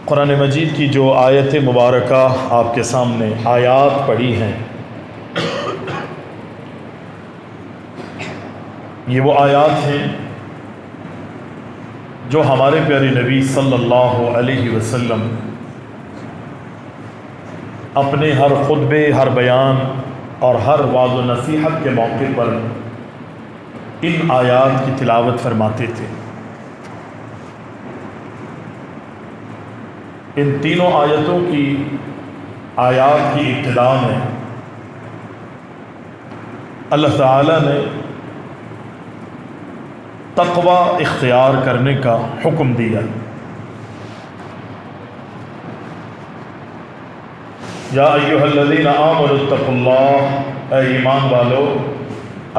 قرآن مجید کی جو آیت مبارکہ آپ کے سامنے آیات پڑھی ہیں، یہ وہ آیات ہیں جو ہمارے پیارے نبی صلی اللہ علیہ وسلم اپنے ہر خطبے، ہر بیان اور ہر وعظ و نصیحت کے موقع پر ان آیات کی تلاوت فرماتے تھے۔ ان تینوں آیتوں کی آیات کی ابتدا میں اللہ تعالیٰ نے تقوی اختیار کرنے کا حکم دیا۔ یا ایھا الذین آمنوا اتقوا اللہ، اے ایمان والو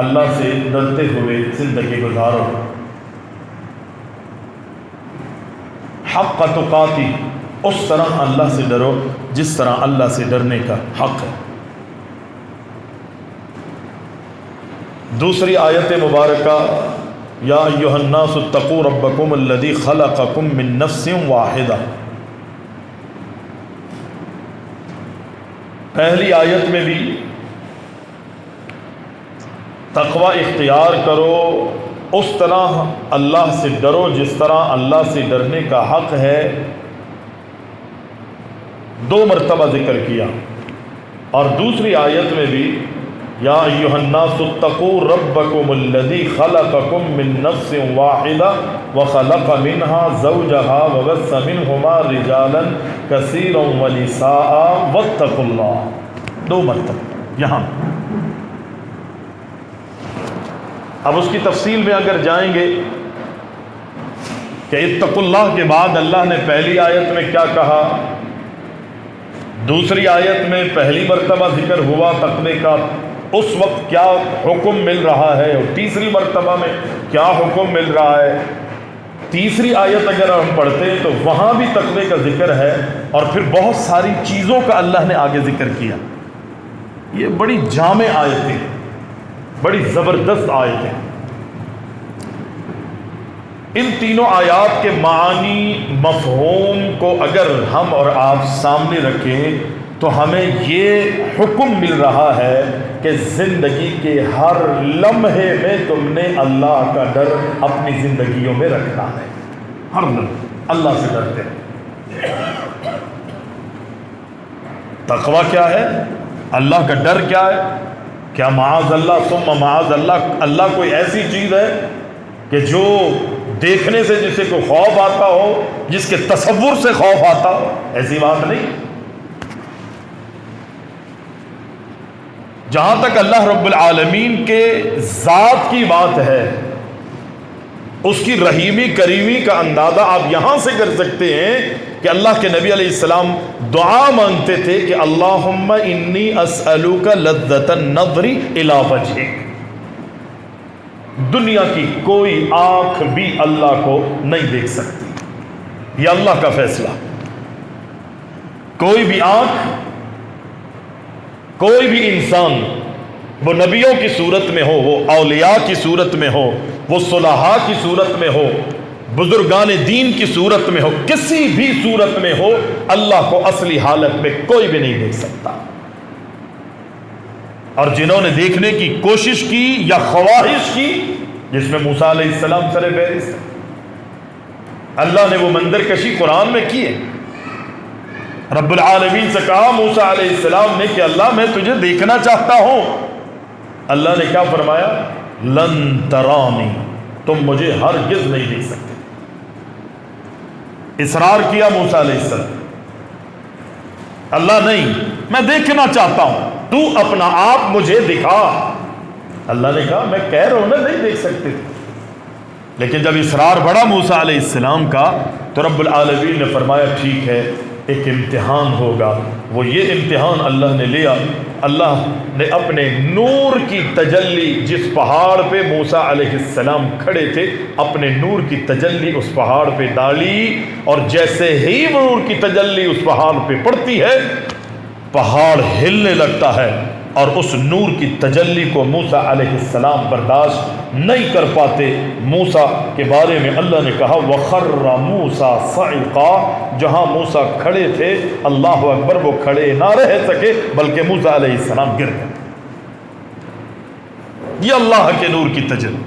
اللہ سے ڈرتے ہوئے زندگی گزارو۔ حق تقاتی، اس طرح اللہ سے ڈرو جس طرح اللہ سے ڈرنے کا حق ہے۔ دوسری آیت مبارکہ یا ایھا الناس اتقوا ربکم الذی خلقکم من نفس واحدہ، پہلی آیت میں بھی تقوی اختیار کرو، اس طرح اللہ سے ڈرو جس طرح اللہ سے ڈرنے کا حق ہے، دو مرتبہ ذکر کیا۔ اور دوسری آیت میں بھی یا ایھا الناس اتقوا ربکم الذی خلقکم من نفس واحدہ وخلق منها زوجها وبث منہما رجالا کثیرا ونساء واتقوا اللہ، دو مرتبہ یہاں۔ اب اس کی تفصیل میں اگر جائیں گے کہ اتقوا اللہ کے بعد اللہ نے پہلی آیت میں کیا کہا، دوسری آیت میں پہلی مرتبہ ذکر ہوا تقوی کا، اس وقت کیا حکم مل رہا ہے، اور تیسری مرتبہ میں کیا حکم مل رہا ہے۔ تیسری آیت اگر ہم پڑھتے ہیں تو وہاں بھی تقوی کا ذکر ہے، اور پھر بہت ساری چیزوں کا اللہ نے آگے ذکر کیا۔ یہ بڑی جامع آیتیں، بڑی زبردست آیتیں۔ ان تینوں آیات کے معنی، مفہوم کو اگر ہم اور آپ سامنے رکھیں تو ہمیں یہ حکم مل رہا ہے کہ زندگی کے ہر لمحے میں تم نے اللہ کا ڈر اپنی زندگیوں میں رکھنا ہے، ہر لمحے اللہ سے ڈرتے ہیں۔ تقوی کیا ہے؟ اللہ کا ڈر کیا ہے؟ کیا معاذ اللہ ثم معاذ اللہ کوئی ایسی چیز ہے کہ جو دیکھنے سے جسے کو خوف آتا ہو، جس کے تصور سے خوف آتا ہو؟ ایسی بات نہیں۔ جہاں تک اللہ رب العالمین کے ذات کی بات ہے، اس کی رحیمی کریمی کا اندازہ آپ یہاں سے کر سکتے ہیں کہ اللہ کے نبی علیہ السلام دعا مانگتے تھے کہ اللہم انی اسألوک لذۃ النظر الی وجہک۔ دنیا کی کوئی آنکھ بھی اللہ کو نہیں دیکھ سکتی، یہ اللہ کا فیصلہ۔ کوئی بھی آنکھ، کوئی بھی انسان، وہ نبیوں کی صورت میں ہو، وہ اولیاء کی صورت میں ہو، وہ صلحاء کی صورت میں ہو، بزرگان دین کی صورت میں ہو، کسی بھی صورت میں ہو، اللہ کو اصلی حالت میں کوئی بھی نہیں دیکھ سکتا۔ اور جنہوں نے دیکھنے کی کوشش کی یا خواہش کی، جس میں موسیٰ علیہ السلام سر فہرست ہے، اللہ نے وہ منظر کشی قرآن میں کی ہے۔ رب العالمین سے کہا موسیٰ علیہ السلام نے کہ اللہ میں تجھے دیکھنا چاہتا ہوں۔ اللہ نے کیا فرمایا؟ لن ترانی، تم مجھے ہرگز نہیں دیکھ سکتے۔ اصرار کیا موسیٰ علیہ السلام، اللہ نہیں، میں دیکھنا چاہتا ہوں، تو اپنا آپ مجھے دکھا۔ اللہ نے کہا میں کہہ رہا ہوں نا نہیں دیکھ سکتے۔ لیکن جب اصرار بڑھا موسیٰ علیہ السلام کا تو رب العالمین نے فرمایا ٹھیک ہے، ایک امتحان ہوگا۔ وہ یہ امتحان اللہ نے لیا، اللہ نے اپنے نور کی تجلی، جس پہاڑ پہ موسیٰ علیہ السلام کھڑے تھے، اپنے نور کی تجلی اس پہاڑ پہ ڈالی، اور جیسے ہی نور کی تجلی اس پہاڑ پہ پڑتی ہے، پہاڑ ہلنے لگتا ہے، اور اس نور کی تجلی کو موسیٰ علیہ السلام برداشت نہیں کر پاتے۔ موسیٰ کے بارے میں اللہ نے کہا وَخَرَّ مُوسَىٰ صَعِقًا، جہاں موسیٰ کھڑے تھے اللہ اکبر وہ کھڑے نہ رہ سکے بلکہ موسیٰ علیہ السلام گر گئے۔ یہ اللہ کے نور کی تجلی،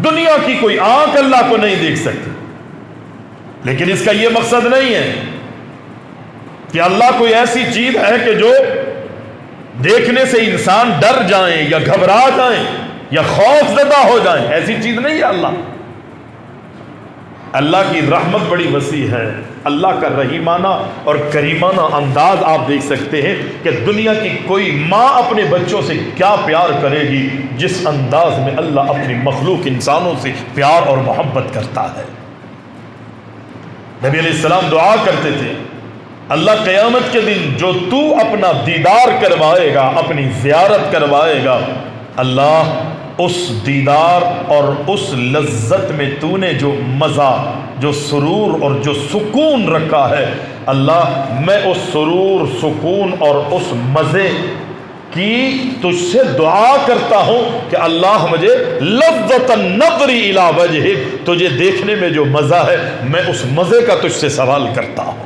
دنیا کی کوئی آنکھ اللہ کو نہیں دیکھ سکتی، لیکن اس کا یہ مقصد نہیں ہے کہ اللہ کوئی ایسی چیز ہے کہ جو دیکھنے سے انسان ڈر جائیں یا گھبرا جائیں یا خوف زدہ ہو جائیں، ایسی چیز نہیں ہے۔ اللہ کی رحمت بڑی وسیع ہے۔ اللہ کا رحیمانہ اور کریمانہ انداز آپ دیکھ سکتے ہیں کہ دنیا کی کوئی ماں اپنے بچوں سے کیا پیار کرے گی جس انداز میں اللہ اپنی مخلوق انسانوں سے پیار اور محبت کرتا ہے۔ نبی علیہ السلام دعا کرتے تھے اللہ قیامت کے دن جو تو اپنا دیدار کروائے گا، اپنی زیارت کروائے گا، اللہ اس دیدار اور اس لذت میں تو نے جو مزہ، جو سرور اور جو سکون رکھا ہے، اللہ میں اس سرور، سکون اور اس مزے کی تجھ سے دعا کرتا ہوں کہ اللہ مجھے لذت النظر الی وجہک، تجھے دیکھنے میں جو مزہ ہے میں اس مزے کا تجھ سے سوال کرتا ہوں۔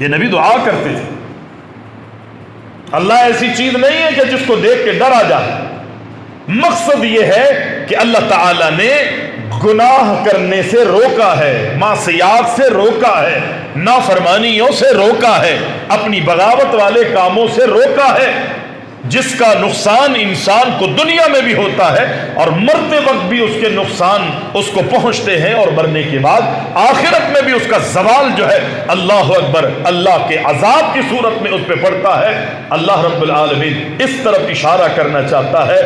یہ نبی دعا کرتے تھے۔ اللہ ایسی چیز نہیں ہے کہ جس کو دیکھ کے ڈر آ جائے۔ مقصد یہ ہے کہ اللہ تعالیٰ نے گناہ کرنے سے روکا ہے، معصیات سے روکا ہے، نافرمانیوں سے روکا ہے، اپنی بغاوت والے کاموں سے روکا ہے، جس کا نقصان انسان کو دنیا میں بھی ہوتا ہے اور مرتے وقت بھی اس کے نقصان اس کو پہنچتے ہیں، اور مرنے کے بعد آخرت میں بھی اس کا زوال جو ہے اللہ اکبر اللہ کے عذاب کی صورت میں اس پہ پڑتا ہے۔ اللہ رب العالمین اس طرف اشارہ کرنا چاہتا ہے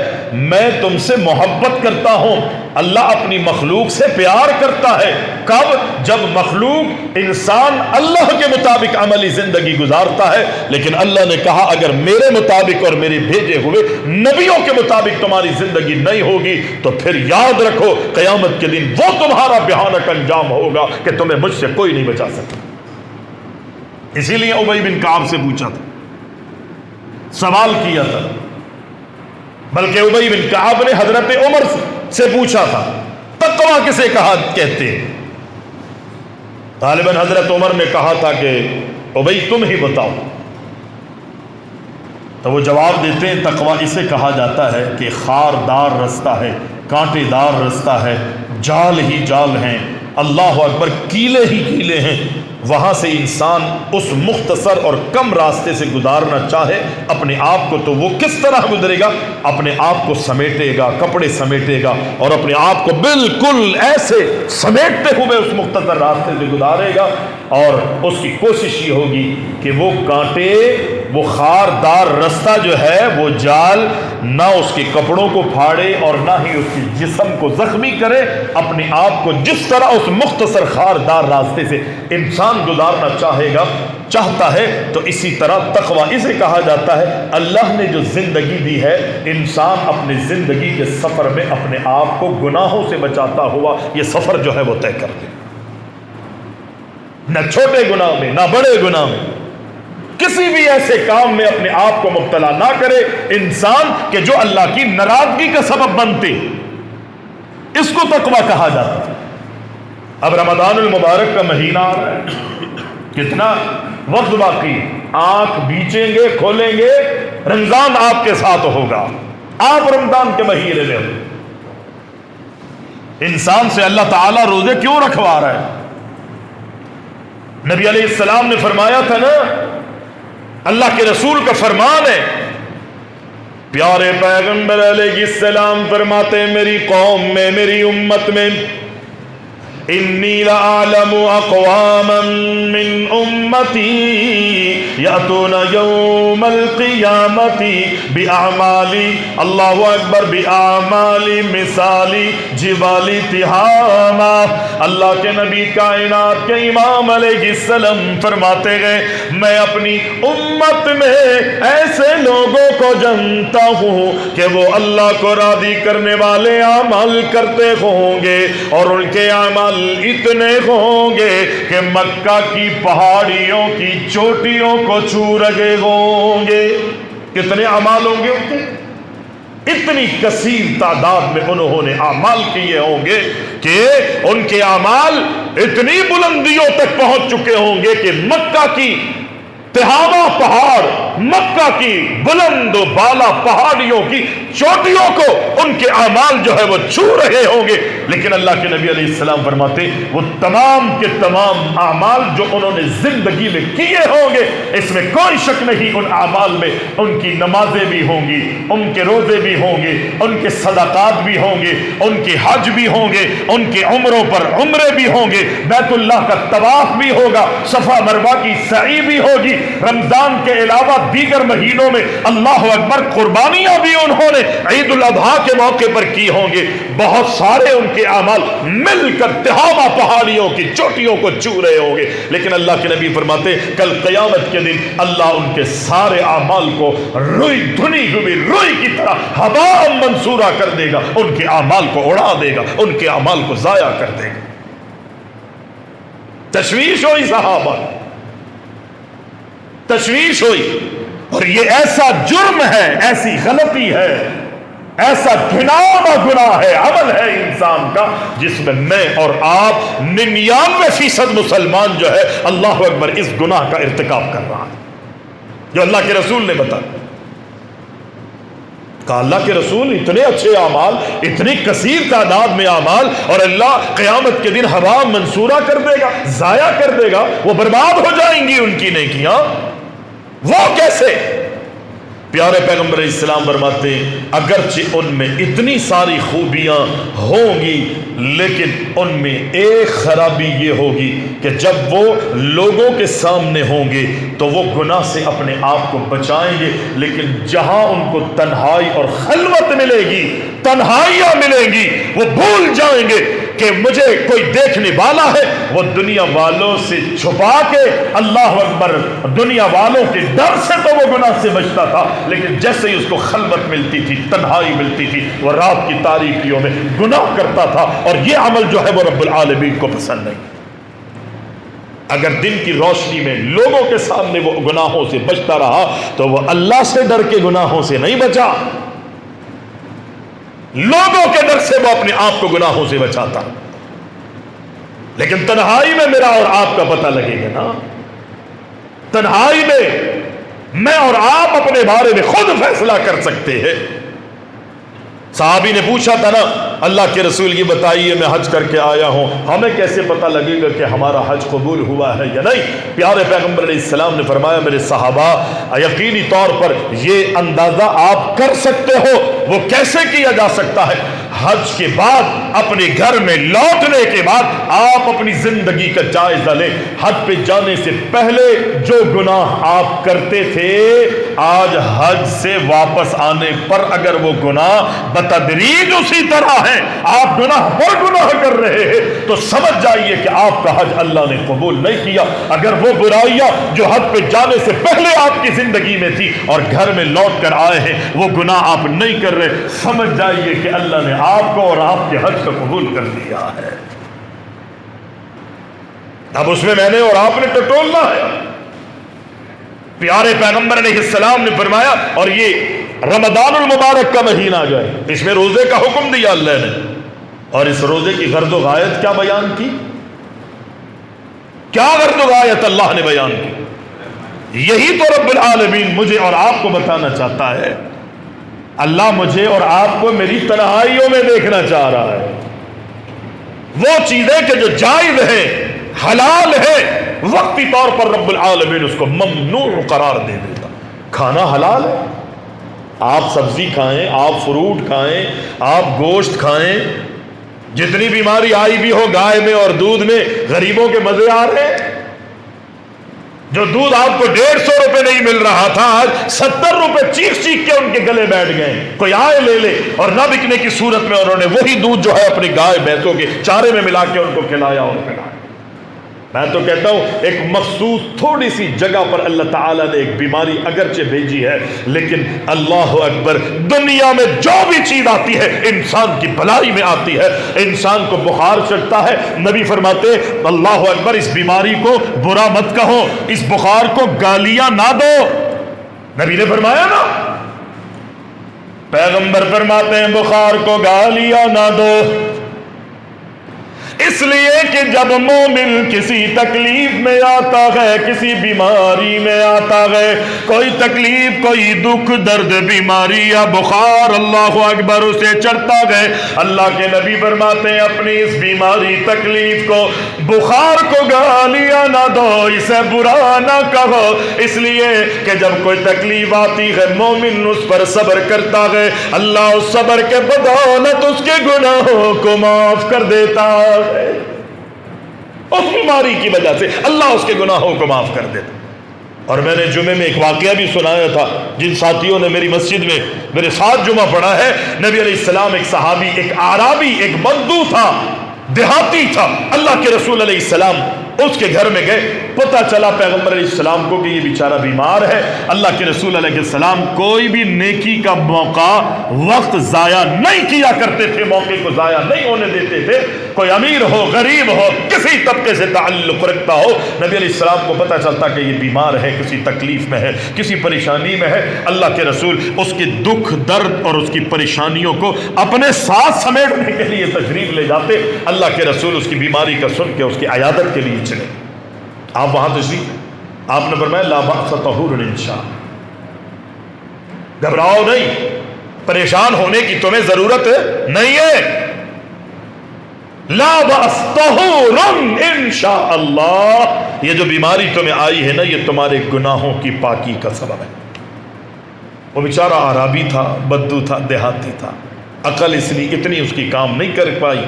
میں تم سے محبت کرتا ہوں۔ اللہ اپنی مخلوق سے پیار کرتا ہے، کب؟ جب مخلوق انسان اللہ کے مطابق عملی زندگی گزارتا ہے، لیکن اللہ نے کہا اگر میرے مطابق اور میرے بھیجے ہوئے نبیوں کے مطابق تمہاری زندگی نہیں ہوگی تو پھر یاد رکھو قیامت کے دن وہ تمہارا بھیانک انجام ہوگا کہ تمہیں مجھ سے کوئی نہیں بچا سکتا۔ اسی لیے ابی بن کعب سے پوچھا تھا، سوال کیا تھا، بلکہ ابی بن کعب نے حضرت عمر سے پوچھا تھا تقویٰ کسے کہا کہتے ہیں؟ غالباً حضرت عمر نے کہا تھا کہ ابی تم ہی بتاؤ، تو وہ جواب دیتے ہیں تقویٰ اسے کہا جاتا ہے کہ خاردار رستہ ہے، کانٹے دار رستہ ہے، جال ہی جال ہیں، اللہ اکبر کیلے ہی کیلے ہیں، وہاں سے انسان اس مختصر اور کم راستے سے گزارنا چاہے اپنے آپ کو تو وہ کس طرح گزرے گا؟ اپنے آپ کو سمیٹے گا، کپڑے سمیٹے گا اور اپنے آپ کو بالکل ایسے سمیٹتے ہوئے اس مختصر راستے سے گزارے گا، اور اس کی کوشش یہ ہوگی کہ وہ کانٹے، وہ خاردار رستہ جو ہے وہ جال نہ اس کے کپڑوں کو پھاڑے اور نہ ہی اس کے جسم کو زخمی کرے، اپنے آپ کو جس طرح اس مختصر خاردار راستے سے انسان گزارنا چاہتا ہے تو اسی طرح تقویٰ اسے کہا جاتا ہے اللہ نے جو زندگی دی ہے انسان اپنی زندگی کے سفر میں اپنے آپ کو گناہوں سے بچاتا ہوا یہ سفر جو ہے وہ طے کر دے، نہ چھوٹے گناہ میں نہ بڑے گناہ میں، کسی بھی ایسے کام میں اپنے آپ کو مبتلا نہ کرے انسان کہ جو اللہ کی ناراضگی کا سبب بنتے، اس کو تقویٰ کہا جاتا ہے۔ اب رمضان المبارک کا مہینہ آ رہا ہے، کتنا وقت باقی، آنکھ بیچیں گے کھولیں گے رمضان آپ کے ساتھ ہوگا، آپ رمضان کے مہینے میں ہو۔ انسان سے اللہ تعالیٰ روزے کیوں رکھوا رہا ہے؟ نبی علیہ السلام نے فرمایا تھا نا، اللہ کے رسول کا فرمان ہے، پیارے پیغمبر علیہ السلام فرماتے ہیں میری قوم میں، میری امت میں، انی لأعلم اقواما من امتی یأتون یوم القیامت باعمالی، اللہ اکبر، باعمالی مثالی جبالی تہامہ۔ اللہ کے نبی کائنات کے امام علیہ السلام فرماتے گئے میں اپنی امت میں ایسے لوگوں کو جانتا ہوں کہ وہ اللہ کو راضی کرنے والے اعمال کرتے ہوں گے اور ان کے اعمال اعمال اتنے ہوں گے کہ مکہ کی پہاڑیوں کی چوٹیوں کو چھو رہے ہوں گے. کتنے اعمال ہوں گے ان کے؟ اتنی کثیر تعداد میں انہوں نے اعمال کیے ہوں گے کہ ان کے اعمال اتنی بلندیوں تک پہنچ چکے ہوں گے کہ مکہ کی تہامہ پہاڑ، مکہ کی بلند و بالا پہاڑیوں کی چوٹیوں کو ان کے اعمال جو ہے وہ چھو رہے ہوں گے. لیکن اللہ کے نبی علیہ السلام فرماتے وہ تمام کے تمام اعمال جو انہوں نے زندگی میں کیے ہوں گے، اس میں کوئی شک نہیں ان اعمال میں ان کی نمازیں بھی ہوں گی، ان کے روزے بھی ہوں گے، ان کے صدقات بھی ہوں گے، ان کے حج بھی ہوں گے، ان کے عمروں پر عمرے بھی ہوں گے، بیت اللہ کا طواف بھی ہوگا، صفا مروہ کی سعی بھی ہوگی. رمضان کے علاوہ دیگر مہینوں میں اللہ اکبر قربانیاں بھی انہوں نے عید الاضحیٰ کے موقع پر کی ہوں گے. بہت سارے ان کے اعمال مل کر تہامہ پہاڑیوں کی چوٹیوں کو چھو رہے ہوں گے. لیکن اللہ کے نبی فرماتے کل قیامت کے دن اللہ ان کے سارے اعمال کو روئی دھنی ہوئی روئی کی طرح ہباء منصورہ کر دے گا، ان کے اعمال کو اڑا دے گا، ان کے اعمال کو ضائع کر دے گا. تشویش ہوئی صحابہ، تشویش ہوئی. اور یہ ایسا جرم ہے، ایسی غلطی ہے، ایسا گھناؤنا گناہ ہے، عمل ہے انسان کا جس میں اور آپ 99% مسلمان جو ہے اللہ اکبر اس گناہ کا ارتکاب کر رہا ہے جو اللہ کے رسول نے بتایا. کہا اللہ کے رسول اتنے اچھے اعمال، اتنی کثیر تعداد میں اعمال، اور اللہ قیامت کے دن ہوا منصورہ کر دے گا، ضائع کر دے گا، وہ برباد ہو جائیں گی ان کی نیکیاں. وہ کیسے؟ پیارے پیغمبر علیہ السلام فرماتے ہیں اگرچہ ان میں اتنی ساری خوبیاں ہوں گی لیکن ان میں ایک خرابی یہ ہوگی کہ جب وہ لوگوں کے سامنے ہوں گے تو وہ گناہ سے اپنے آپ کو بچائیں گے، لیکن جہاں ان کو تنہائی اور خلوت ملے گی، تنہائیاں ملیں گی، وہ بھول جائیں گے کہ مجھے کوئی دیکھنے والا ہے. وہ دنیا والوں سے چھپا کے اللہ اکبر دنیا والوں کے ڈر سے تو وہ گناہ سے بچتا تھا، لیکن جیسے ہی اس کو خلوت ملتی تھی، تنہائی ملتی تھی، وہ رات کی تاریکیوں میں گناہ کرتا تھا. اور یہ عمل جو ہے وہ رب العالمین کو پسند نہیں. اگر دن کی روشنی میں لوگوں کے سامنے وہ گناہوں سے بچتا رہا تو وہ اللہ سے ڈر کے گناہوں سے نہیں بچا، لوگوں کے ڈر سے وہ اپنے آپ کو گناہوں سے بچاتا. لیکن تنہائی میں میرا اور آپ کا پتہ لگے گا نا، تنہائی میں میں اور آپ اپنے بارے میں خود فیصلہ کر سکتے ہیں. صحابی نے پوچھا تھا نا اللہ کے رسول یہ بتائیے میں حج کر کے آیا ہوں، ہمیں کیسے پتہ لگے گا کہ ہمارا حج قبول ہوا ہے یا نہیں؟ پیارے پیغمبر علیہ السلام نے فرمایا میرے صحابہ یقینی طور پر یہ اندازہ آپ کر سکتے ہو. وہ کیسے کیا جا سکتا ہے؟ حج کے بعد اپنے گھر میں لوٹنے کے بعد آپ اپنی زندگی کا جائزہ لیں. حج پہ جانے سے پہلے جو گناہ آپ کرتے تھے آج حج سے واپس آنے پر اگر وہ گناہ بتدریج اسی طرح ہیں، آپ گناہ پر گناہ کر رہے ہیں، تو سمجھ جائیے کہ آپ کا حج اللہ نے قبول نہیں کیا. اگر وہ برائیاں جو حج پہ جانے سے پہلے آپ کی زندگی میں تھی اور گھر میں لوٹ کر آئے ہیں وہ گناہ آپ نہیں کر رہے، سمجھ جائیے کہ اللہ نے آپ کو اور آپ کے حج کو قبول کر لیا ہے. اب اس میں نے اور آپ نے ٹٹولنا ہے. پیارے پیغمبر علیہ السلام نے فرمایا اور یہ رمضان المبارک کا مہینہ جو ہے اس میں روزے کا حکم دیا اللہ نے، اور اس روزے کی غرض و غایت کیا بیان کی؟ کیا غرض و غایت اللہ نے بیان کی؟ یہی تو رب العالمین مجھے اور آپ کو بتانا چاہتا ہے. اللہ مجھے اور آپ کو میری تنہائیوں میں دیکھنا چاہ رہا ہے. وہ چیزیں کہ جو جائز ہیں، حلال ہے، وقتی طور پر رب العالمین اس کو ممنوع قرار دے دیتا. کھانا حلال ہے، آپ سبزی کھائیں، آپ فروٹ کھائیں، آپ گوشت کھائیں، جتنی بیماری آئی بھی ہو گائے میں اور دودھ میں غریبوں کے مزے آ رہے ہیں. جو دودھ آپ کو 150 روپے نہیں مل رہا تھا آج 70 روپے چیخ چیخ کے ان کے گلے بیٹھ گئے. کوئی آئے لے لے، اور نہ بکنے کی صورت میں انہوں نے وہی دودھ جو ہے اپنی گائے بھینسوں کے چارے میں ملا کے ان کو کھلایا اور پلایا. میں تو کہتا ہوں ایک مخصوص تھوڑی سی جگہ پر اللہ تعالیٰ نے ایک بیماری اگرچہ بھیجی ہے، لیکن اللہ اکبر، دنیا میں جو بھی چیز آتی ہے انسان کی بھلائی میں آتی ہے۔ انسان کو بخار چڑھتا ہے، نبی فرماتے اللہ اکبر، اس بیماری کو برا مت کہو، اس بخار کو گالیاں نہ دو۔ نبی نے فرمایا نا، پیغمبر فرماتے ہیں بخار کو گالیاں نہ دو، اس لیے کہ جب مومن کسی تکلیف میں آتا ہے، کسی بیماری میں آتا ہے، کوئی تکلیف، کوئی دکھ، درد، بیماری یا بخار اللہ اکبر اسے چڑھتا ہے، اللہ کے نبی فرماتے ہیں اپنی اس بیماری، تکلیف کو، بخار کو گالیاں نہ دو، اسے برا نہ کہو، اس لیے کہ جب کوئی تکلیف آتی ہے مومن اس پر صبر کرتا ہے، اللہ اس صبر کے بدولت اس کے گناہوں کو معاف کر دیتا ہے۔ اس بیماری کی وجہ سے اللہ اس کے گناہوں کو معاف کر دیتا۔ اور میں نے جمعے میں ایک واقعہ بھی سنایا تھا، جن ساتھیوں نے میری مسجد میں میرے ساتھ جمعہ پڑھا ہے، نبی علیہ السلام ایک صحابی، ایک اعرابی، ایک بدو تھا، دیہاتی تھا، اللہ کے رسول علیہ السلام اس کے گھر میں گئے، پتہ چلا پیغمبر علیہ السلام کو کہ یہ بیچارہ بیمار ہے۔ اللہ کے رسول علیہ السلام کوئی بھی نیکی کا موقع، وقت ضائع نہیں کیا کرتے تھے، موقع کو ضائع نہیں ہونے دیتے تھے، کوئی امیر ہو، غریب ہو، کسی طبقے سے تعلق رکھتا ہو، نبی علیہ السلام کو پتہ چلتا کہ یہ بیمار ہے، کسی تکلیف میں ہے، کسی پریشانی میں ہے، اللہ کے رسول اس کے دکھ، درد اور اس کی پریشانیوں کو اپنے ساتھ سمیٹنے کے لیے تشریف لے جاتے۔ اللہ کے رسول اس کی بیماری کا سن کے اس کی عیادت کے لیے چلے، آپ وہاں تشریف، آپ نے فرمایا لا بأس طہور انشاء، گھبراؤ نہیں، پریشان ہونے کی تمہیں ضرورت نہیں ہے، لا بأس طہور انشاء اللہ، یہ جو بیماری تمہیں آئی ہے نا، یہ تمہارے گناہوں کی پاکی کا سبب ہے۔ وہ بیچارہ اعرابی تھا، بدو تھا، دیہاتی تھا، عقل اتنی اس کی کام نہیں کر پائی۔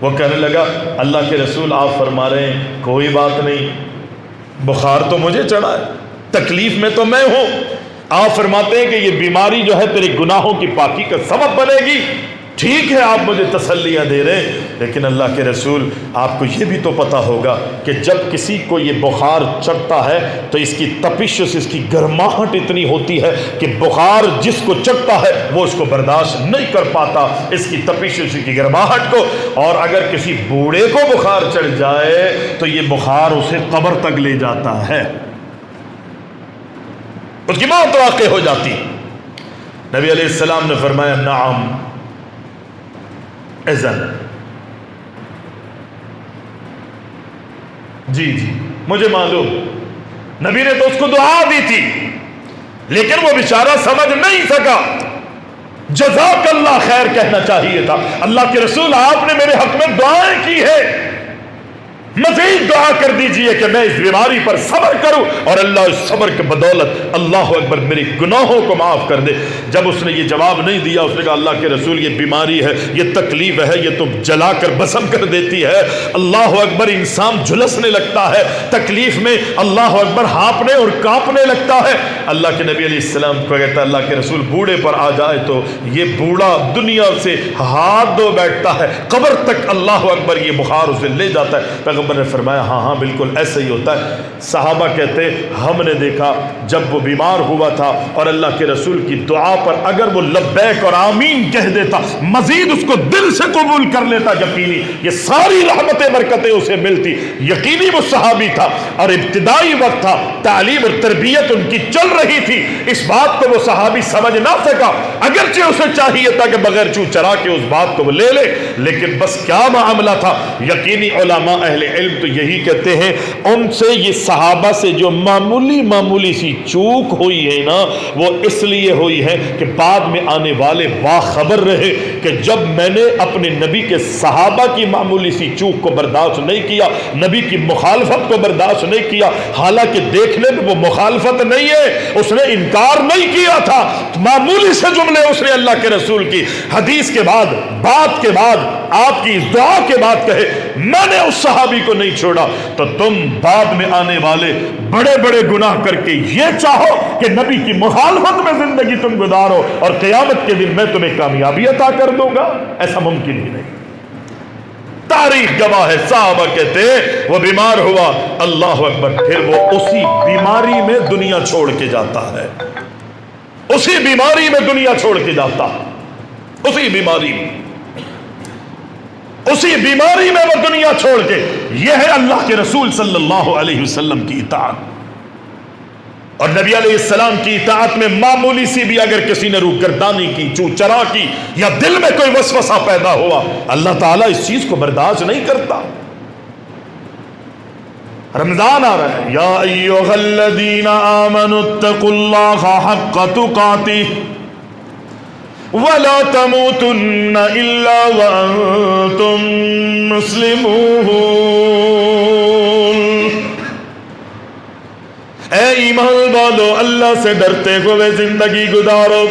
وہ کہنے لگا اللہ کے رسول آپ فرما رہے ہیں کوئی بات نہیں، بخار تو مجھے چڑھا ہے، تکلیف میں تو میں ہوں، آپ فرماتے ہیں کہ یہ بیماری جو ہے تیرے گناہوں کی پاکی کا سبب بنے گی، ٹھیک ہے آپ مجھے تسلیاں دے رہے ہیں، لیکن اللہ کے رسول آپ کو یہ بھی تو پتہ ہوگا کہ جب کسی کو یہ بخار چڑھتا ہے تو اس کی تپش سے اس کی گرماہٹ اتنی ہوتی ہے کہ بخار جس کو چڑھتا ہے وہ اس کو برداشت نہیں کر پاتا، اس کی تپش، اس کی گرماہٹ کو، اور اگر کسی بوڑھے کو بخار چڑھ جائے تو یہ بخار اسے قبر تک لے جاتا ہے، اس کی موت واقع ہو جاتی۔ نبی علیہ السلام نے فرمایا نعم اذن، جی مجھے معلوم، نبی نے تو اس کو دعا دی تھی، لیکن وہ بیچارہ سمجھ نہیں سکا، جزاک اللہ خیر کہنا چاہیے تھا، اللہ کے رسول آپ نے میرے حق میں دعائیں کی ہے، مزید دعا کر دیجئے کہ میں اس بیماری پر صبر کروں اور اللہ اس صبر کے بدولت اللہ اکبر میرے گناہوں کو معاف کر دے۔ جب اس نے یہ جواب نہیں دیا، اس نے کہا اللہ کے رسول یہ بیماری ہے، یہ تکلیف ہے، یہ تو جلا کر بسم کر دیتی ہے، اللہ اکبر انسان جھلسنے لگتا ہے تکلیف میں، اللہ اکبر ہانپنے اور کانپنے لگتا ہے۔ اللہ کے نبی علیہ السلام کو کہتا ہے اللہ کے رسول بوڑھے پر آ جائے تو یہ بوڑھا دنیا سے ہاتھ دھو بیٹھتا ہے، قبر تک اللہ اکبر یہ بخار اسے لے جاتا ہے۔ پیغمبر نے فرمایا ہاں بالکل ایسا ہی ہوتا ہے۔ صحابہ کہتے ہم نے دیکھا جب وہ بیمار ہوا تھا اور اللہ کے رسول کی دعا پر اگر وہ لبیک اور آمین کہہ دیتا، مزید اس کو دل سے قبول کر لیتا، یقینی یہ ساری رحمتیں برکتیں اسے ملتی، یقینی وہ صحابی تھا اور ابتدائی وقت تھا، تعلیم اور تربیت ان کی چل رہی تھی، اس بات کو وہ صحابی سمجھ نہ سکا، اگرچہ اسے چاہیے تھا کہ بغیر چو چرا کے اس بات کو وہ لے لے، لیکن بس کیا معاملہ تھا۔ یقینی علماء اہل علم تو یہی کہتے ہیں ان سے یہ صحابہ سے جو معمولی سی چوک ہوئی ہے نا، وہ اس لیے ہوئی ہے کہ بعد میں آنے والے باخبر رہے کہ جب میں نے اپنے نبی کے صحابہ کی معمولی سی چوک کو برداشت نہیں کیا، نبی کی مخالفت کو برداشت نہیں کیا، حالانکہ دیکھنے میں وہ مخالفت نہیں ہے، اس نے انکار نہیں کیا تھا، معمولی سے جملے اس نے اللہ کے رسول کی حدیث کے بعد، بات کے بعد، آپ کی دعا کے بعد کہے میں نے اس صحابی کو نہیں چھوڑا، تو تم بعد میں آنے والے بڑے بڑے گناہ کر کے یہ چاہو کہ نبی کی مخالفت میں زندگی تم گزارو اور قیامت کے دن میں تمہیں کامیابی عطا کر دوں گا، ایسا ممکن ہی نہیں۔ تاریخ گواہ ہے، صحابہ کہتے وہ بیمار ہوا، اللہ اکبر، پھر وہ اسی بیماری میں دنیا چھوڑ کے جاتا ہے، اسی بیماری میں دنیا چھوڑ کے جاتا، اسی بیماری میں، اسی بیماری میں وہ دنیا چھوڑ کے۔ یہ ہے اللہ کے رسول صلی اللہ علیہ وسلم کی اطاعت۔ اور نبی علیہ السلام کی اطاعت میں معمولی سی بھی اگر کسی نے روگردانی کی، چو چرا کی، یا دل میں کوئی وسوسہ پیدا ہوا، اللہ تعالیٰ اس چیز کو برداشت نہیں کرتا۔ رمضان آ رہا ہے، یا ایھا الذین آمنوا اتقوا اللہ حق تقاتہ ولا تموتن الا وانتم مسلمون۔ اے ایمان والو، اللہ سے ڈرتے ہوئے زندگی گزارو،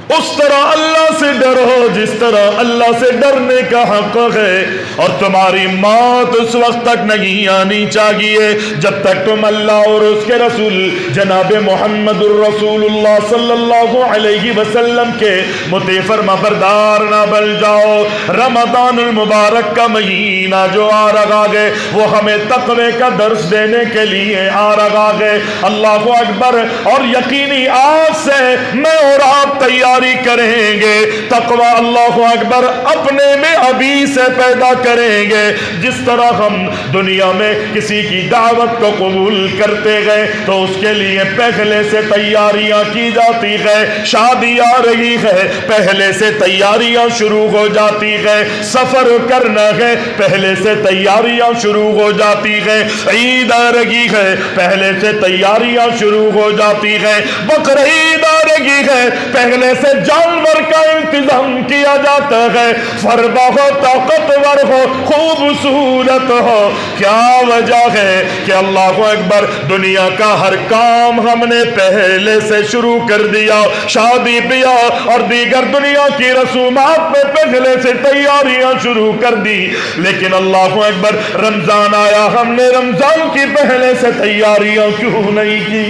اس طرح اللہ سے ڈرو جس طرح اللہ سے ڈرنے کا حق ہے، اور تمہاری موت اس وقت تک نہیں آنی چاہیے جب تک تم اللہ اور اس کے رسول جناب محمد الرسول اللہ صلی اللہ علیہ وسلم کے مطیع فرما بردار نہ بن جاؤ۔ رمضان المبارک کا مہینہ جو آ رہا ہے وہ ہمیں تقوی کا درس دینے کے لیے آ رہا ہے۔ اللہ اکبر، اور یقینی آج سے میں اور آپ تیار کریں گے، تقوی اللہ اکبر اپنے میں ابھی سے پیدا کریں گے۔ جس طرح ہم دنیا میں کسی کی دعوت کو قبول کرتے گئے تو اس کے لیے پہلے سے تیاریاں کی جاتی ہے، شادی آ رہی ہے پہلے سے تیاریاں شروع ہو جاتی ہے، سفر کرنا ہے پہلے سے تیاریاں شروع ہو جاتی ہے، عید آ رہی ہے پہلے سے تیاریاں شروع ہو جاتی ہے، بقرعید آ رہی ہے پہلے سے جانور کا انتظام کیا جاتا ہے، فربا ہو، طاقتور ہو، خوبصورت ہو۔ کیا وجہ ہے کہ اللہ اکبر دنیا کا ہر کام ہم نے پہلے سے شروع کر دیا، شادی بیاہ اور دیگر دنیا کی رسومات میں پہلے سے تیاریاں شروع کر دی، لیکن اللہ اکبر رمضان آیا، ہم نے رمضان کی پہلے سے تیاریاں کیوں نہیں کی؟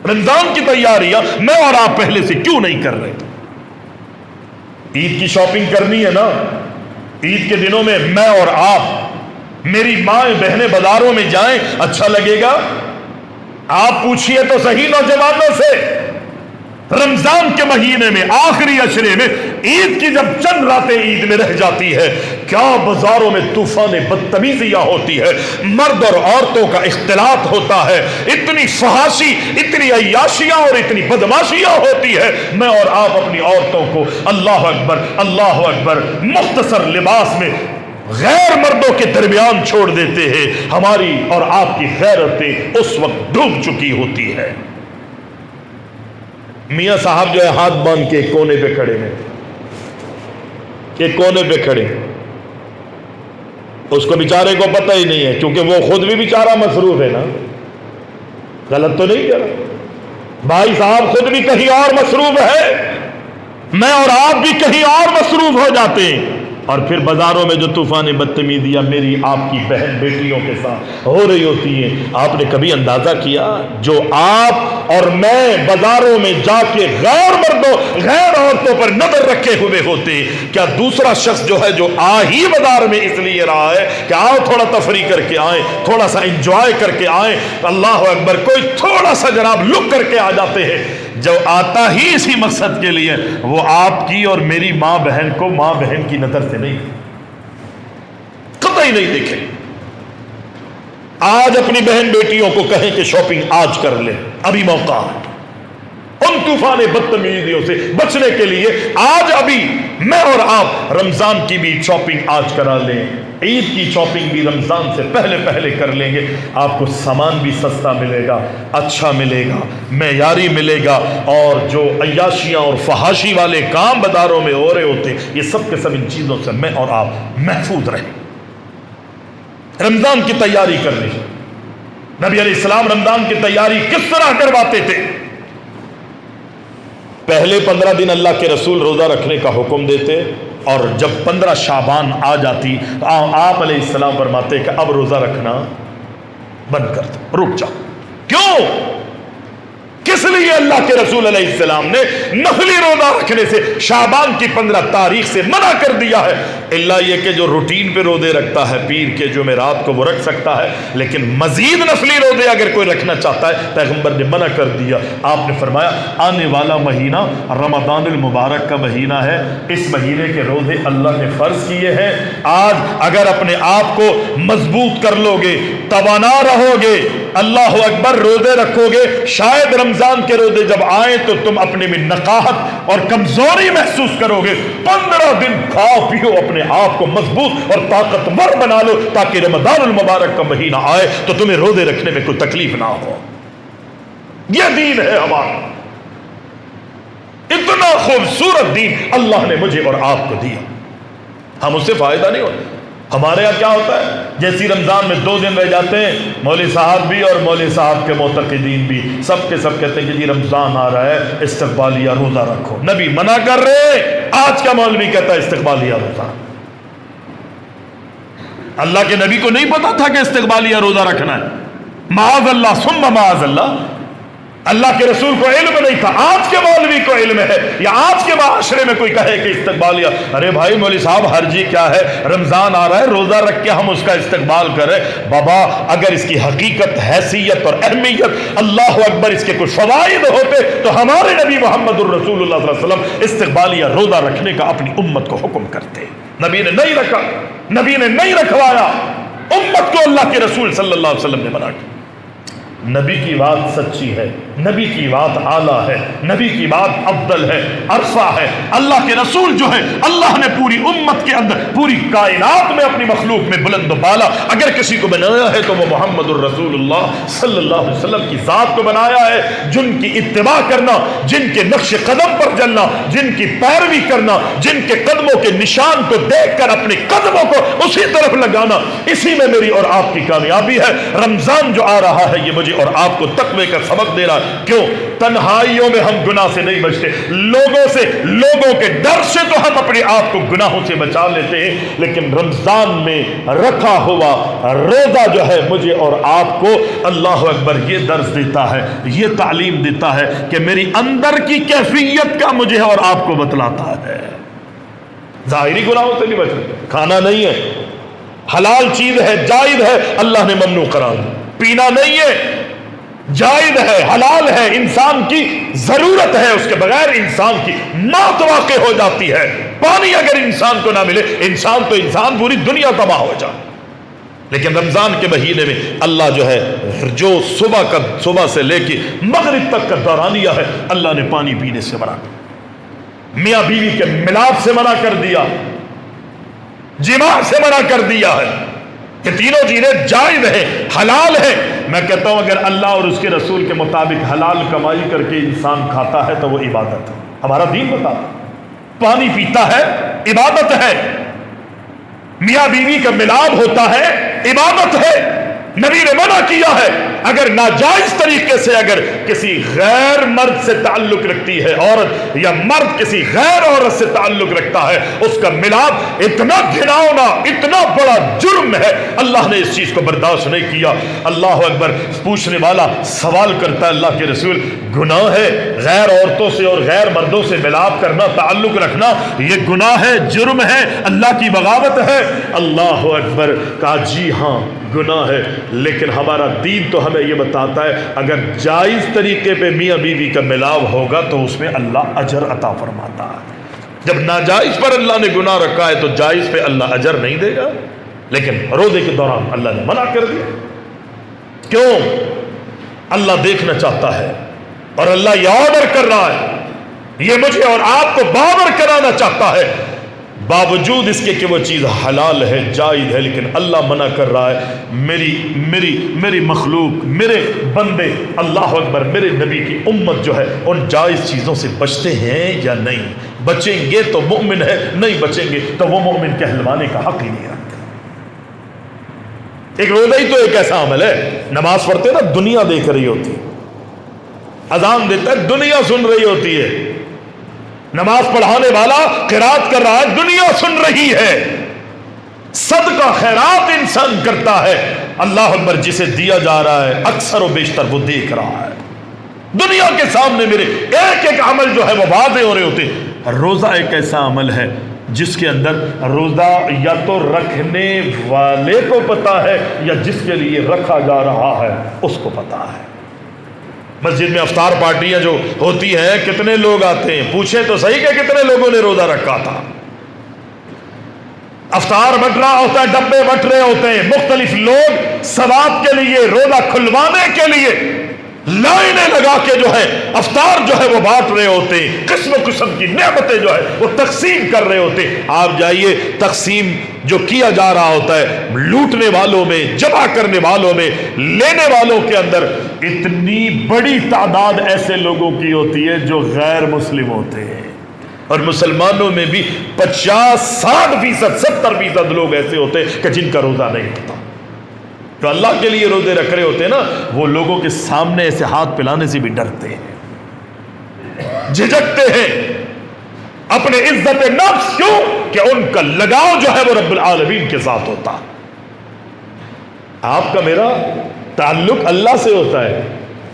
رمضان کی تیاریاں میں اور آپ پہلے سے کیوں نہیں کر رہے؟ عید کی شاپنگ کرنی ہے نا، عید کے دنوں میں میں اور آپ، میری مائیں بہنیں بازاروں میں جائیں، اچھا لگے گا؟ آپ پوچھئے تو صحیح نوجوانوں سے، رمضان کے مہینے میں آخری عشرے میں عید کی جب چند راتیں عید میں رہ جاتی ہے، کیا بازاروں میں طوفان بدتمیزیاں ہوتی ہے، مرد اور عورتوں کا اختلاط ہوتا ہے، اتنی فحاشی، اتنی عیاشیاں اور اتنی بدماشیاں ہوتی ہے۔ میں اور آپ اپنی عورتوں کو اللہ اکبر مختصر لباس میں غیر مردوں کے درمیان چھوڑ دیتے ہیں۔ ہماری اور آپ کی غیرتیں اس وقت ڈوب چکی ہوتی ہے۔ میاں صاحب جو ہے ہاتھ باندھ کے ایک کونے پہ کھڑے ہیں، ایک کونے پہ کھڑے، اس کو بیچارے کو پتہ ہی نہیں ہے، کیونکہ وہ خود بھی بیچارہ مصروف ہے نا، غلط تو نہیں کر رہا، بھائی صاحب خود بھی کہیں اور مصروف ہے، میں اور آپ بھی کہیں اور مصروف ہو جاتے ہیں، اور پھر بازاروں میں جو طوفان بدتمیزیاں میری آپ کی بہن بیٹیوں کے ساتھ ہو رہی ہوتی ہیں، آپ نے کبھی اندازہ کیا جو آپ اور میں بازاروں میں جا کے غیر مردوں غیر عورتوں پر نظر رکھے ہوئے ہوتے، کیا دوسرا شخص جو ہے جو آ ہی بازار میں اس لیے رہا ہے کہ آؤ تھوڑا تفریح کر کے آئیں، تھوڑا سا انجوائے کر کے آئیں، اللہ اکبر، کوئی تھوڑا سا جناب لک کر کے آ جاتے ہیں، جو آتا ہی اسی مقصد کے لیے، وہ آپ کی اور میری ماں بہن کو ماں بہن کی نظر سے نہیں، قطعی نہیں دیکھیں۔ آج اپنی بہن بیٹیوں کو کہیں کہ شاپنگ آج کر لیں، ابھی موقع ہے، ان طوفان بدتمیزیوں سے بچنے کے لیے آج ابھی میں اور آپ رمضان کی بھی شاپنگ آج کرا لیں، عید کی شاپنگ بھی رمضان سے پہلے کر لیں گے، آپ کو سامان بھی سستا ملے گا، اچھا ملے گا، معیاری ملے گا، اور جو عیاشیاں اور فحاشی والے کام بازاروں میں ہو رہے ہوتے، یہ سب کے سب ان چیزوں سے میں اور آپ محفوظ رہیں۔ رمضان کی تیاری کر لی، نبی علیہ السلام رمضان کی تیاری کس طرح کرواتے تھے؟ پہلے 15 دن اللہ کے رسول روزہ رکھنے کا حکم دیتے، اور جب 15 شعبان آ جاتی تو آپ علیہ السلام فرماتے کہ اب روزہ رکھنا بند کر دو، رک جاؤ۔ کیوں؟ کس لیے اللہ کے رسول علیہ السلام نے نفلی روزہ رکھنے سے شعبان کی 15 تاریخ سے منع کر دیا ہے؟ اللہ یہ کہ جو روٹین پہ روزے رکھتا ہے پیر کے جمعرات کو وہ رکھ سکتا ہے، لیکن مزید نفلی روزے اگر کوئی رکھنا چاہتا ہے پیغمبر نے منع کر دیا۔ آپ نے فرمایا آنے والا مہینہ رمضان المبارک کا مہینہ ہے، اس مہینے کے روزے اللہ نے فرض کیے ہیں۔ آج اگر اپنے آپ کو مضبوط کر لو گے، توانا رہو گے، اللہ اکبر روزے رکھو گے، شاید رمضان کے روزے جب آئیں تو تم اپنے میں نقاہت اور کمزوری محسوس کرو گے۔ 15 دن کھاؤ پیو، اپنے آپ کو مضبوط اور طاقتور بنا لو تاکہ رمضان المبارک کا مہینہ آئے تو تمہیں روزے رکھنے میں کوئی تکلیف نہ ہو۔ یہ دین ہے ہمارا، اتنا خوبصورت دین اللہ نے مجھے اور آپ کو دیا، ہم اس سے فائدہ نہیں ہوتا۔ ہمارے یہاں کیا ہوتا ہے، جیسی رمضان میں 2 دن رہ جاتے ہیں، مولوی صاحب بھی اور مولوی صاحب کے معتقدین بھی سب کے سب کہتے ہیں کہ جی رمضان آ رہا ہے استقبالیہ روزہ رکھو، نبی منع کر رہے، آج کا مولوی کہتا ہے استقبالیہ روزہ۔ اللہ کے نبی کو نہیں پتا تھا کہ استقبالیہ روزہ رکھنا ہے، معاذ اللہ ثم معاذ اللہ، اللہ کے رسول کو علم نہیں تھا، آج کے مولوی کو علم ہے، یا آج کے معاشرے میں کوئی کہے کہ استقبالیہ، ارے بھائی مولوی صاحب حرجی کیا ہے، رمضان آ رہا ہے روزہ رکھ کے ہم اس کا استقبال کریں۔ بابا اگر اس کی حقیقت، حیثیت اور اہمیت، اللہ اکبر، اس کے کچھ فوائد ہوتے تو ہمارے نبی محمد الرسول اللہ صلی اللہ علیہ وسلم استقبالیہ روزہ رکھنے کا اپنی امت کو حکم کرتے۔ نبی نے نہیں رکھا، نبی نے نہیں رکھوایا، امت کو اللہ کے رسول صلی اللہ علیہ وسلم نے منع کیا۔ نبی کی بات سچی ہے، نبی کی بات اعلیٰ ہے، نبی کی بات افضل ہے، عرفہ ہے۔ اللہ کے رسول جو ہے اللہ نے پوری امت کے اندر، پوری کائنات میں اپنی مخلوق میں بلند و بالا اگر کسی کو بنایا ہے تو وہ محمد الرسول اللہ صلی اللہ علیہ وسلم کی ذات کو بنایا ہے۔ جن کی اتباع کرنا، جن کے نقش قدم پر چلنا، جن کی پیروی کرنا، جن کے قدموں کے نشان کو دیکھ کر اپنے قدموں کو اسی طرف لگانا، اسی میں میری اور آپ کی کامیابی ہے۔ رمضان جو آ رہا ہے یہ مجھے اور آپ کو تقوی کا سبق دے رہا ہے۔ کیوں؟ تنہائیوں میں ہم گناہ سے نہیں بچتے، لوگوں کے ڈر سے تو ہم اپنے آپ کو گناہوں سے بچا لیتے ہیں، لیکن رمضان میں رکھا ہوا روزہ جو ہے مجھے اور آپ کو اللہ اکبر یہ درس دیتا ہے، یہ تعلیم دیتا ہے کہ میری اندر کی کیفیت کا مجھے اور آپ کو بتلاتا ہے۔ ظاہری گناہوں سے نہیں بچنا، کھانا نہیں ہے، حلال چیز ہے، جائز ہے، اللہ نے ممنوع قرار دیا۔ پینا نہیں ہے، جائز ہے، حلال ہے، انسان کی ضرورت ہے، اس کے بغیر انسان کی موت واقع ہو جاتی ہے۔ پانی اگر انسان کو نہ ملے انسان پوری دنیا تباہ ہو جائے۔ لیکن رمضان کے مہینے میں اللہ جو ہے جو صبح سے لے کے مغرب تک کا دورانیہ ہے، اللہ نے پانی پینے سے منع کر، میاں بیوی کے ملاپ سے منع کر دیا، جماع سے منع کر دیا ہے۔ کہ تینوں چیزیں جائز ہیں، حلال ہے۔ میں کہتا ہوں اگر اللہ اور اس کے رسول کے مطابق حلال کمائی کر کے انسان کھاتا ہے تو وہ عبادت ہے، ہمارا دین بتاتا ہے۔ پانی پیتا ہے عبادت ہے، میاں بیوی کا ملاپ ہوتا ہے عبادت ہے۔ نبی نے منع کیا ہے اگر ناجائز طریقے سے اگر کسی غیر مرد سے تعلق رکھتی ہے عورت، یا مرد کسی غیر عورت سے تعلق رکھتا ہے، اس کا ملاپ اتنا گھناؤنا، اتنا بڑا جرم ہے، اللہ نے اس چیز کو برداشت نہیں کیا۔ اللہ اکبر۔ پوچھنے والا سوال کرتا ہے اللہ کے رسول، گناہ ہے غیر عورتوں سے اور غیر مردوں سے ملاپ کرنا، تعلق رکھنا، یہ گناہ ہے، جرم ہے، اللہ کی بغاوت ہے؟ اللہ اکبر۔ کہا جی ہاں گناہ ہے، لیکن ہمارا دین تو ہمیں یہ بتاتا ہے اگر جائز طریقے پہ میاں بیوی کا ملاپ ہوگا تو اس میں اللہ اجر عطا فرماتا ہے۔ جب ناجائز پر اللہ نے گناہ رکھا ہے تو جائز پہ اللہ اجر نہیں دے گا، لیکن روزے کے دوران اللہ نے منع کر دیا۔ کیوں؟ اللہ دیکھنا چاہتا ہے اور اللہ یہ آرڈر کر رہا ہے، یہ مجھے اور آپ کو باور کرانا چاہتا ہے، باوجود اس کے کہ وہ چیز حلال ہے، جائز ہے، لیکن اللہ منع کر رہا ہے۔ میری مخلوق، میرے بندے، اللہ اکبر، میرے نبی کی امت جو ہے ان جائز چیزوں سے بچتے ہیں یا نہیں؟ بچیں گے تو مومن ہے، نہیں بچیں گے تو وہ مومن کہلوانے کا حق ہی نہیں رکھتے۔ ایک روزہ ہی تو ایک ایسا عمل ہے، نماز پڑھتے نا دنیا دیکھ رہی ہوتی ہے، اذان دیتا ہے دنیا سن رہی ہوتی ہے، نماز پڑھانے والا قرات کر رہا ہے دنیا سن رہی ہے، صدقہ خیرات انسان کرتا ہے، اللہ اکبر، جسے دیا جا رہا ہے اکثر و بیشتر وہ دیکھ رہا ہے، دنیا کے سامنے میرے ایک ایک عمل جو ہے وہ واضح ہو رہے ہوتے. روزہ ایک ایسا عمل ہے جس کے اندر روزہ یا تو رکھنے والے کو پتا ہے یا جس کے لیے رکھا جا رہا ہے اس کو پتا ہے. مسجد میں افطار پارٹیاں جو ہوتی ہیں کتنے لوگ آتے ہیں؟ پوچھیں تو صحیح کہ کتنے لوگوں نے روزہ رکھا تھا. افطار بٹ رہا ہوتا ہے، ڈبے بٹ رہے ہوتے ہیں، مختلف لوگ ثواب کے لیے، روزہ کھلوانے کے لیے لائنیں لگا کے جو ہے افطار جو ہے وہ بانٹ رہے ہوتے ہیں، قسم قسم کی نعمتیں جو ہے وہ تقسیم کر رہے ہوتے ہیں. آپ جائیے، تقسیم جو کیا جا رہا ہوتا ہے لوٹنے والوں میں، جمع کرنے والوں میں، لینے والوں کے اندر اتنی بڑی تعداد ایسے لوگوں کی ہوتی ہے جو غیر مسلم ہوتے ہیں، اور مسلمانوں میں بھی 50-60%، 70% لوگ ایسے ہوتے ہیں کہ جن کا روزہ نہیں ہوتا. جو اللہ کے لیے روزے رکھ رہے ہوتے ہیں نا، وہ لوگوں کے سامنے ایسے ہاتھ پھیلانے سے بھی ڈرتے ہیں، جھجکتے ہیں. اپنے عزت نفس کیوں؟ کہ ان کا لگاؤ جو ہے وہ رب العالمین کے ساتھ ہوتا. آپ کا میرا تعلق اللہ سے ہوتا ہے.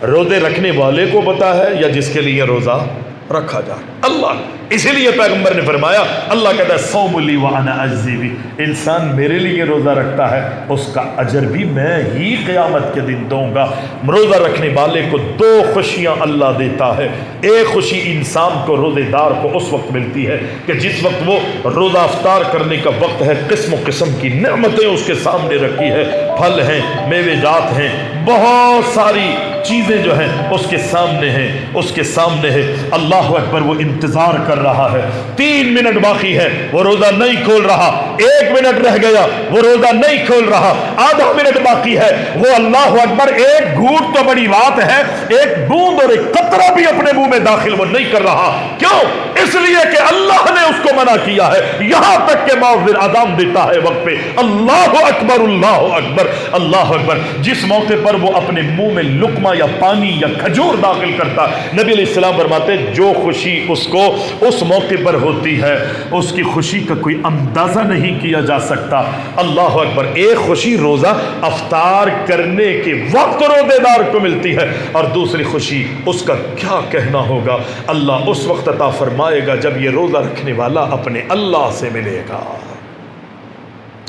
روزے رکھنے والے کو پتا ہے یا جس کے لیے روزہ رکھا جا اللہ. اسی لیے پیغمبر نے فرمایا، اللہ کہتا ہے صوم لی وانا اجزی بی، انسان میرے لیے روزہ رکھتا ہے اس کا اجر بھی میں ہی قیامت کے دن دوں گا. روزہ رکھنے والے کو 2 خوشیاں اللہ دیتا ہے. ایک خوشی انسان کو، روزے دار کو اس وقت ملتی ہے کہ جس وقت وہ روزہ افطار کرنے کا وقت ہے، قسم و قسم کی نعمتیں اس کے سامنے رکھی ہے، پھل ہیں، میوے جات ہیں، بہت ساری چیزیں جو ہیں اس کے سامنے ہیں، اس کے سامنے ہے. اللہ اکبر، وہ انتظار کر رہا ہے. 3 منٹ باقی ہے، وہ روزہ نہیں کھول رہا. 1 منٹ رہ گیا، وہ روزہ نہیں کھول رہا. آدھا منٹ باقی ہے، وہ اللہ اکبر، ایک گھونٹ تو بڑی بات ہے، ایک بوند اور ایک قطرہ بھی اپنے منہ میں داخل وہ نہیں کر رہا. کیوں؟ اس لیے کہ اللہ نے اس کو منع کیا ہے. یہاں تک کہ مؤذن اذان دیتا ہے وقت پہ، اللہ اکبر اللہ اکبر اللہ اکبر. جس موقع پر وہ اپنے منہ میں لقمہ یا پانی یا کھجور داخل کرتا، نبی علیہ السلام فرماتے جو خوشی اس کو اس موقع پر ہوتی ہے اس کی خوشی کا کوئی اندازہ نہیں کیا جا سکتا. اللہ اکبر. ایک خوشی روزہ افطار کرنے کے وقت روزے دار کو ملتی ہے، اور دوسری خوشی اس کا کیا کہنا ہوگا اللہ اس وقت عطا فرمائے گا جب یہ روزہ رکھنے والا اپنے اللہ سے ملے گا،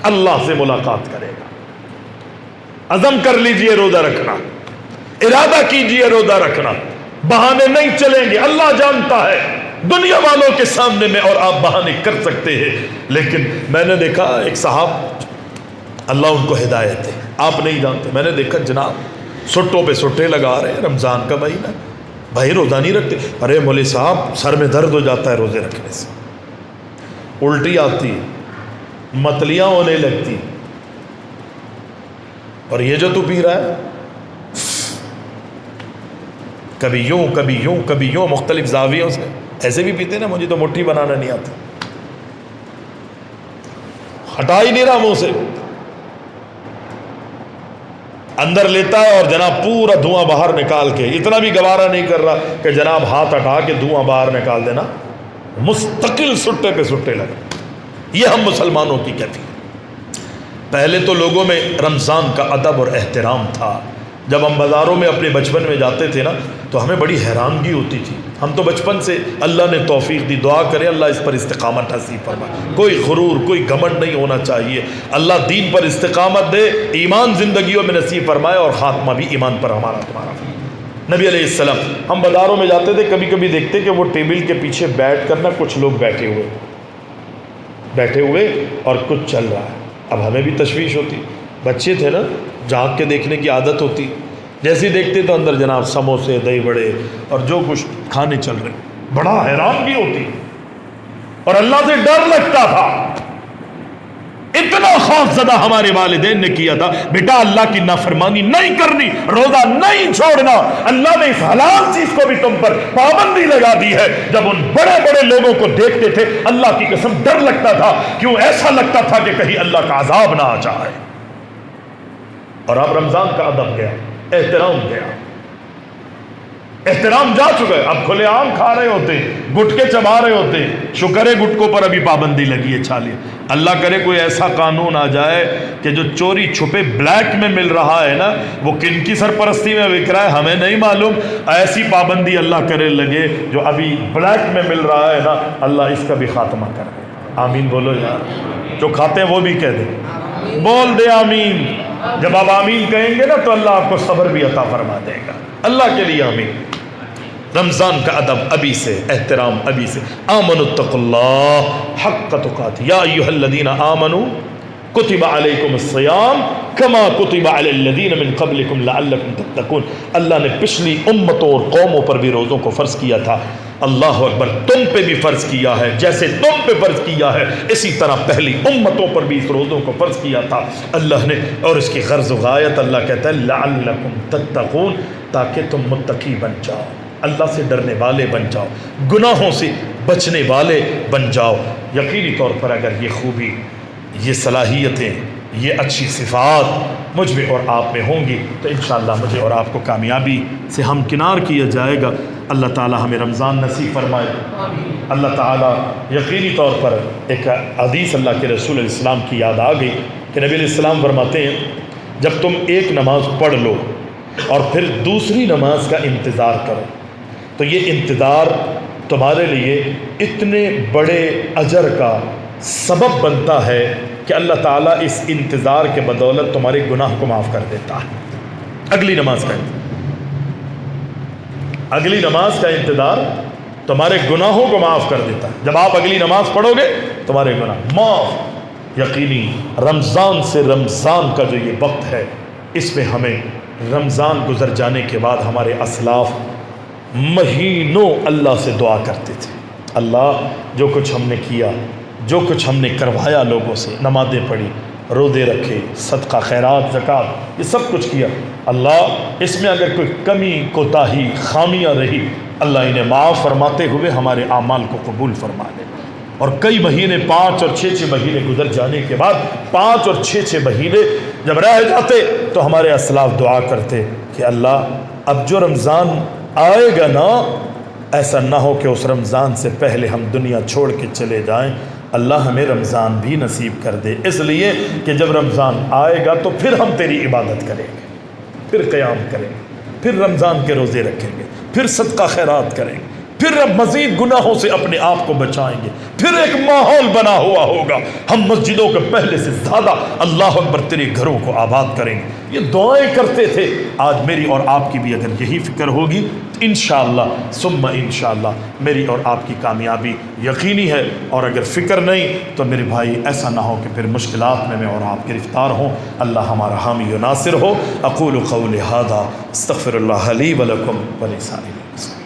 اللہ سے ملاقات کرے گا. عزم کر لیجئے روزہ رکھنا، ارادہ کیجئے روزہ رکھنا. بہانے نہیں چلیں گے. اللہ جانتا ہے دنیا والوں کے سامنے میں اور آپ بہانے کر سکتے ہیں، لیکن میں نے دیکھا ایک صاحب، اللہ ان کو ہدایت ہے، آپ نہیں جانتے، میں نے دیکھا جناب سٹوں پہ سٹے لگا رہے ہیں، رمضان کا مہینہ، بھائی روزہ نہیں رکھتے. ارے مولوی صاحب سر میں درد ہو جاتا ہے روزے رکھنے سے، الٹی آتی، متلیاں ہونے لگتی، اور یہ جو تو پی رہا ہے کبھی یوں کبھی یوں کبھی یوں، مختلف زاویوں سے ایسے بھی پیتے نا. مجھے تو مٹھی بنانا نہیں آتا، ہٹا ہی نہیں رہا منہ سے، اندر لیتا ہے اور جناب پورا دھواں باہر نکال کے، اتنا بھی گوارا نہیں کر رہا کہ جناب ہاتھ ہٹا کے دھواں باہر نکال دینا، مستقل سٹے پہ سٹے لگے. یہ ہم مسلمانوں کی کیفیت. پہلے تو لوگوں میں رمضان کا ادب اور احترام تھا. جب ہم بازاروں میں اپنے بچپن میں جاتے تھے نا تو ہمیں بڑی حیرانگی ہوتی تھی. ہم تو بچپن سے اللہ نے توفیق دی، دعا کرے اللہ اس پر استقامت نصیب فرمائے. کوئی غرور کوئی گھمنڈ نہیں ہونا چاہیے. اللہ دین پر استقامت دے، ایمان زندگیوں میں نصیب فرمائے، اور خاتمہ بھی ایمان پر ہمارا تمہارا. نبی علیہ السلام، ہم بازاروں میں جاتے تھے، کبھی کبھی دیکھتے کہ وہ ٹیبل کے پیچھے بیٹھ کر نا کچھ لوگ بیٹھے ہوئے اور کچھ چل رہا ہے. اب ہمیں بھی تشویش ہوتی، بچے تھے نا، جھانک کے دیکھنے کی عادت ہوتی. جیسے دیکھتے تو اندر جناب سموسے، دہی بڑے اور جو کچھ کھانے چل رہے، بڑا حیرانگی ہوتی اور اللہ سے ڈر لگتا تھا. اتنا خوف زدہ ہمارے والدین نے کیا تھا، بیٹا اللہ کی نافرمانی نہیں کرنی، روزہ نہیں چھوڑنا. اللہ نے اس حلال چیز کو بھی تم پر پابندی لگا دی ہے. جب ان بڑے بڑے لوگوں کو دیکھتے تھے اللہ کی قسم ڈر لگتا تھا. کیوں؟ ایسا لگتا تھا کہ کہیں اللہ کا عذاب نہ آ جائے. اور اب رمضان کا ادب گیا، احترام گیا. احترام جا چکا ہے، اب کھلے عام کھا رہے ہوتے ہیں، گٹکے چبا رہے ہوتے ہیں، شکر ہے گٹکوں پر ابھی پابندی لگی ہے، چھالیے۔ اللہ کرے کوئی ایسا قانون آ جائے کہ جو چوری چھپے بلیک میں مل رہا ہے نا، وہ کن کی سرپرستی میں بک رہا ہے ہمیں نہیں معلوم، ایسی پابندی اللہ کرے لگے جو ابھی بلیک میں مل رہا ہے نا، اللہ اس کا بھی خاتمہ کر دے۔ آمین بولو یار، جو کھاتے ہیں وہ بھی کہہ دے، بول دے آمین۔ جب آپ آمین کہیں گے نا تو اللہ آپ کو صبر بھی عطا فرما دے گا، اللہ کے لیے آمین۔ رمضان کا ادب ابھی سے، احترام ابھی سے۔ آمنوا اتقوا اللہ حق تقاته یا ایھا الذین آمنوا کتب علیکم الصیام کما کتب علی الذین من قبلکم لعلکم تتقون۔ اللہ نے پچھلی امتوں اور قوموں پر بھی روزوں کو فرض کیا تھا، اللہ اکبر، تم پہ بھی فرض کیا ہے، جیسے تم پہ فرض کیا ہے اسی طرح پہلی امتوں پر بھی اس روزوں کو فرض کیا تھا اللہ نے۔ اور اس کی غرض و غایت اللہ کہتا ہے لعلکم تتقون، تاکہ تم متقی بن جاؤ، اللہ سے ڈرنے والے بن جاؤ، گناہوں سے بچنے والے بن جاؤ۔ یقینی طور پر اگر یہ خوبی، یہ صلاحیتیں، یہ اچھی صفات مجھ میں اور آپ میں ہوں گی تو انشاءاللہ مجھے اور آپ کو کامیابی سے ہمکنار کیا جائے گا۔ اللہ تعالی ہمیں رمضان نصیب فرمائے۔ اللہ تعالی یقینی طور پر ایک حدیث اللہ کے رسول علیہ السلام کی یاد آ گئی کہ نبی علیہ السلام فرماتے ہیں جب تم ایک نماز پڑھ لو اور پھر دوسری نماز کا انتظار کرو تو یہ انتظار تمہارے لیے اتنے بڑے اجر کا سبب بنتا ہے کہ اللہ تعالیٰ اس انتظار کے بدولت تمہارے گناہ کو معاف کر دیتا ہے۔ اگلی نماز کا انتظار تمہارے گناہوں کو معاف کر دیتا ہے۔ جب آپ اگلی نماز پڑھو گے تمہارے گناہ معاف۔ یقینی رمضان سے رمضان کا جو یہ وقت ہے اس میں ہمیں رمضان گزر جانے کے بعد ہمارے اسلاف مہینوں اللہ سے دعا کرتے تھے، اللہ جو کچھ ہم نے کیا، جو کچھ ہم نے کروایا لوگوں سے، نمازیں پڑھی، روزے رکھے، صدقہ خیرات زکوٰۃ، یہ سب کچھ کیا، اللہ اس میں اگر کوئی کمی کوتاہی خامیاں رہی اللہ انہیں معاف فرماتے ہوئے ہمارے اعمال کو قبول فرما لے۔ اور کئی مہینے 5 اور 6 مہینے گزر جانے کے بعد 5 اور 6 مہینے جب رہ جاتے تو ہمارے اسلاف دعا کرتے کہ اللہ اب جو رمضان آئے گا نا ایسا نہ ہو کہ اس رمضان سے پہلے ہم دنیا چھوڑ کے چلے جائیں، اللہ ہمیں رمضان بھی نصیب کر دے، اس لیے کہ جب رمضان آئے گا تو پھر ہم تیری عبادت کریں گے، پھر قیام کریں گے، پھر رمضان کے روزے رکھیں گے، پھر صدقہ خیرات کریں گے، پھر اب مزید گناہوں سے اپنے آپ کو بچائیں گے، پھر ایک ماحول بنا ہوا ہوگا، ہم مسجدوں کے پہلے سے زیادہ اللہ اکبر تیرے گھروں کو آباد کریں گے۔ یہ دعائیں کرتے تھے۔ آج میری اور آپ کی بھی اگر یہی فکر ہوگی انشاءاللہ ثم انشاءاللہ میری اور آپ کی کامیابی یقینی ہے، اور اگر فکر نہیں تو میرے بھائی ایسا نہ ہو کہ پھر مشکلات میں اور آپ گرفتار ہوں۔ اللہ ہمارا حامی و ناصر ہو۔ اقول قولی ھذا استغفر اللہ لی ولکم ولسائر المسلمین۔